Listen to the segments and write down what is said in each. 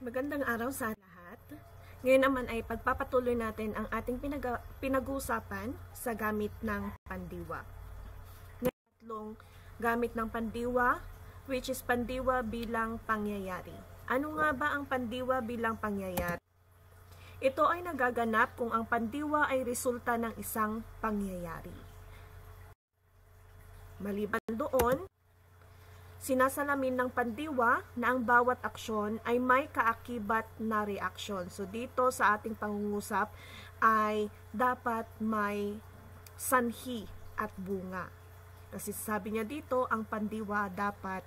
Magandang araw sa lahat. Ngayon naman ay pagpapatuloy natin ang ating pinag-uusapan sa gamit ng pandiwa. Ngayon, tatlong gamit ng pandiwa, which is pandiwa bilang pangyayari. Ano nga ba ang pandiwa bilang pangyayari? Ito ay nagaganap kung ang pandiwa ay resulta ng isang pangyayari. Maliban doon, sinasalamin ng pandiwa na ang bawat aksyon ay may kaakibat na reaksyon. So dito sa ating pangungusap ay dapat may sanhi at bunga. Kasi sabi niya dito, ang pandiwa dapat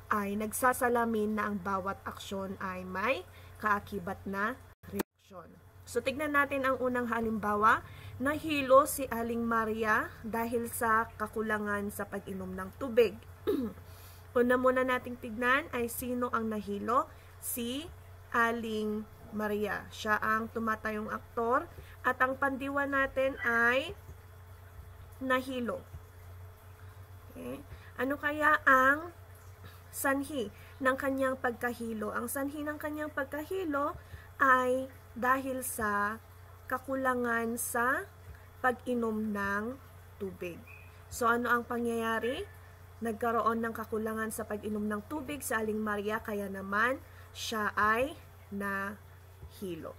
ay nagsasalamin na ang bawat aksyon ay may kaakibat na reaksyon. So tignan natin ang unang halimbawa. Nahilo si Aling Maria dahil sa kakulangan sa pag-inom ng tubig. Una muna nating tignan ay sino ang nahilo? Si Aling Maria. Siya ang tumatayong aktor at ang pandiwa natin ay nahilo. Okay. Ano kaya ang sanhi ng kanyang pagkahilo? Ang sanhi ng kanyang pagkahilo ay dahil sa kakulangan sa pag-inom ng tubig. So ano ang pangyayari? Nagkaroon ng kakulangan sa pag-inom ng tubig sa Aling Maria, kaya naman siya ay nahilo.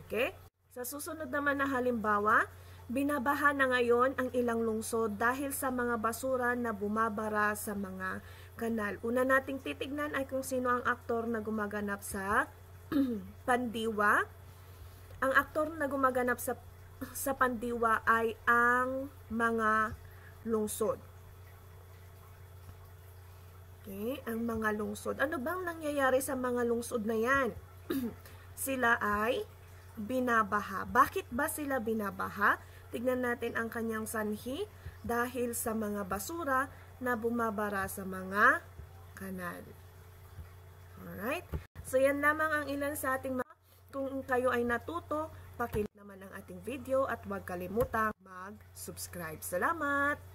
Okay? Sa susunod naman na halimbawa, binabaha na ngayon ang ilang lungsod dahil sa mga basura na bumabara sa mga kanal. Una nating titignan ay kung sino ang aktor na gumaganap sa pandiwa. Ang aktor na gumaganap sa pandiwa ay ang mga lungsod. Okay, ang mga lungsod. Ano bang nangyayari sa mga lungsod na yan? Sila ay binabaha. Bakit ba sila binabaha? Tignan natin ang kanyang sanhi dahil sa mga basura na bumabara sa mga kanal. Alright? So yan lamang ang ilan sa ating mga. Kung kayo ay natuto, pakilike naman ang ating video at huwag kalimutang mag-subscribe. Salamat!